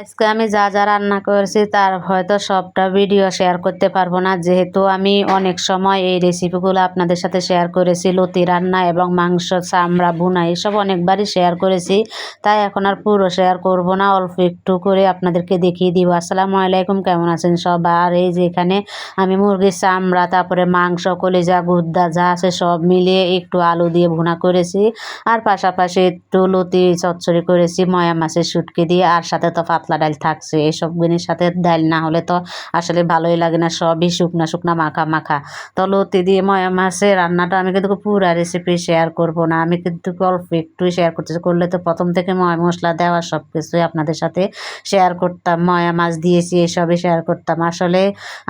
আজকে আমি যা যা রান্না করেছি তার হয়তো সবটা ভিডিও শেয়ার করতে পারবো না, যেহেতু আমি অনেক সময় এই রেসিপিগুলো আপনাদের সাথে শেয়ার করেছি। লতি রান্না এবং মাংস চামড়া ভুনা এসব অনেকবারই শেয়ার করেছি, তাই এখন আর পুরো শেয়ার করব না, অল্প একটু করে আপনাদেরকে দেখিয়ে দিব। আসসালামু আলাইকুম, কেমন আছেন সব? আর এই যে এখানে আমি মুরগির চামড়া, তারপরে মাংস, কলিজা, গুদ্দা যা আছে সব মিলিয়ে একটু আলু দিয়ে ভুনা করেছি, আর পাশাপাশি একটু লতি চচ্চড়ি করেছি ময়া মাছের শুটকি দিয়ে, আর সাথে তো পাতলা ডাল থাকছে। এইসব জিনিস সাথে ডাল না হলে তো আসলে ভালোই লাগে না, সবই শুকনা শুকনা মাখা মাখা। তো লতি দিয়ে ময়া মাছের রান্নাটা আমি কিন্তু পুরা রেসিপি শেয়ার করব না, আমি কিন্তু অল্প একটু শেয়ার করতেছি। করলে তো প্রথম থেকে ময় মশলা দেওয়া সব কিছুই আপনাদের সাথে শেয়ার করতাম, ময়া মাছ দিয়েছি এসবই শেয়ার করতাম। আসলে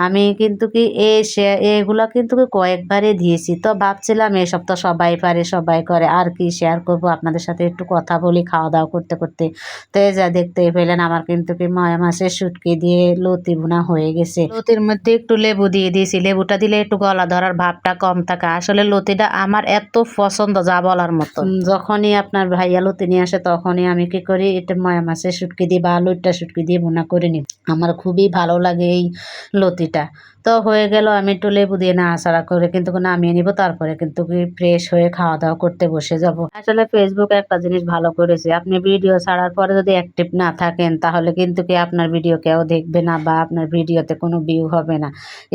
আমি কিন্তু কি এগুলো কিন্তু কয়েকবারই দিয়েছি, তো ভাবছিলাম এসব তো সবাই পারে সবাই করে, আর কি শেয়ার করব আপনাদের সাথে, একটু কথা বলি খাওয়া দাওয়া করতে করতে। তো এই যা দেখতেই পেলেন আমার কিন্তু কি ময়া মাছের শুটকি দিয়ে লতি ভুনা হয়ে গেছে। লতির মধ্যে একটু লেবু দিয়ে দিয়েছি, লেবুটা দিলে একটু গলা ধরার ভাবটা কম থাকে। আসলে লতিটা আমার এত পছন্দ যা বলার মতো। যখনই আপনার ভাইয়া লতি নিয়ে আসে তখনই আমি কি করি, এটা ময়া মাছের শুটকি দিয়ে বা লইট্টা শুটকি দিয়ে ভুনা করে নিই। আমার খুবই ভালো লাগে এই লতিটা। তো হয়ে গেল, আমি একটু লেবু দিয়ে নাড়াচাড়া করে কিন্তু নামিয়ে নিব, তারপরে কিন্তু ফ্রেশ হয়ে খাওয়া দাওয়া করতে বসে যাব। আসলে ফেসবুকে একটা জিনিস ভালো করেছে, আপনি ভিডিও ছাড়ার পরে যদি অ্যাক্টিভ না থাকেন তাহলে কিন্তু কি আপনার ভিডিও কেউ দেখবে না বা আপনার ভিডিওতে কোনো ভিউ হবে না।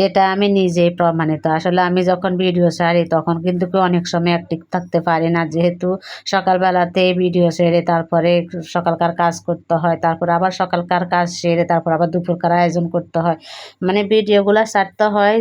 এটা আমি নিজেই প্রমাণিত। আসলে আমি যখন ভিডিও ছাড়ি তখন কিন্তু কি অনেক সময় অ্যাক্টিভ থাকতে পারি না, যেহেতু সকালবেলাতে ভিডিও ছেড়ে তারপরে সকালকার কাজ করতে হয়, তারপর আবার সকালকার কাজ সেরে তারপর আবার দুপুরকার আয়োজন করতে হয়। মানে ভিডিওগুলো ছাড়তে হয়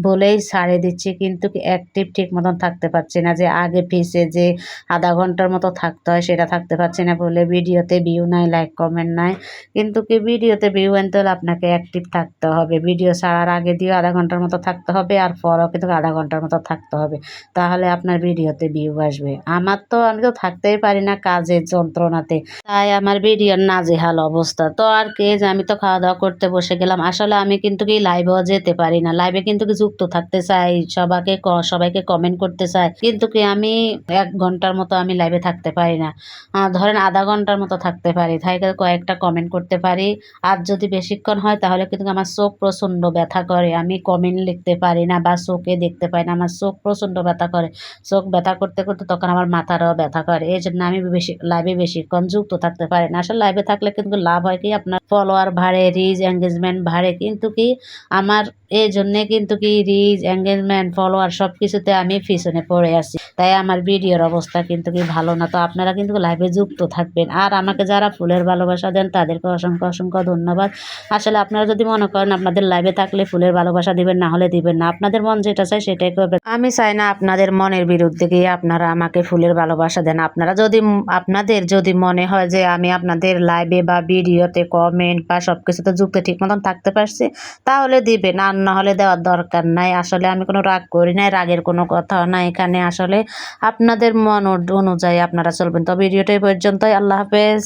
বলেই ছাড়ে দিচ্ছি, কিন্তু অ্যাক্টিভ ঠিক মতন থাকতে পারছি না। যে আগে পিছে যে আধা ঘন্টার মতো থাকতে হয় সেটা থাকতে পারছি না বলে ভিডিওতে ভিউ নাই, লাইক কমেন্ট নাই। কিন্তু কি ভিডিওতে ভিউ আনতে হলে আপনাকে অ্যাক্টিভ থাকতে হবে। ভিডিও ছাড়ার আগে দিয়েও আধা ঘন্টার মতো থাকতে হবে, আর পরেও কিন্তু আধা ঘন্টার মতো থাকতে হবে, তাহলে আপনার ভিডিওতে ভিউ আসবে। আমি তো থাকতেই পারি না কাজের যন্ত্রণাতে, তাই আমার ভিডিওর নাজেহাল অবস্থা। তো আর কি, যে আমি তো খাওয়া দাওয়া করতে বসে গেলাম। আসলে আমি কিন্তু কি লাইভেও যেতে পারি না, লাইভে কিন্তু কি যুক্ত থাকতে চাই, সবাইকে কমেন্ট করতে চাই, কিন্তু কি আমি 1 ঘন্টার মতো আমি লাইভে থাকতে পারি না। ধরেন আধা ঘন্টার মতো থাকতে পারি, তাই কয়েকটা কমেন্ট করতে পারি। আর যদি বেশিক্ষণ হয় তাহলে কিন্তু আমার চোখ প্রচণ্ড ব্যথা করে, আমি কমেন্ট লিখতে পারি না বা চোখে দেখতে পাই না, আমার চোখ প্রচণ্ড ব্যথা করে। চোখ ব্যথা করতে করতে তখন আমার মাথাটাও ব্যথা করে, এই জন্য আমি লাইভে বেশিক্ষণ যুক্ত থাকতে পারি না। আসলে লাইভে থাকলে কিন্তু লাভ হয় কি, আপনার ফলোয়ার বাড়ে, রিচ এঙ্গেজমেন্ট বাড়ে, কিন্তু কি আমার এই জন্যে কিন্তু কি রিচ এঙ্গেজমেন্ট ফলোয়ার সব কিছুতে আমি পিছনে পড়ে আছি, তাই আমার ভিডিওর অবস্থা কিন্তু কি ভালো না। তো আপনারা কিন্তু লাইভে যুক্ত থাকবেন, আর আমাকে যারা ফুলের ভালোবাসা দেন তাদেরকে অসংখ্য অসংখ্য ধন্যবাদ। আসলে আপনারা যদি মনে করেন আপনাদের লাইভে থাকলে ফুলের ভালোবাসা দিবেন, না হলে দিবেন না, আপনাদের মন যেটা চায় সেটাই করবেন। আমি চাই না আপনাদের মনের বিরুদ্ধে গিয়ে আপনারা আমাকে ফুলের ভালোবাসা দেন। আপনাদের যদি মনে হয় যে আমি আপনাদের লাইভে বা ভিডিওতে কমেন্ট বা সবকিছুতে যুক্ত ঠিক মতন থাকতে পারছি, তাহলে দিবেন, আর না হলে দেওয়ার দরকার নাই। আসলে আমি কোনো রাগ করি নাই, রাগের কোনো কথা না এখানে। আসলে আপনাদের মন অনুযায়ী আপনারা চলবেন। তো ভিডিওটা এই পর্যন্তই, আল্লাহ হাফেজ।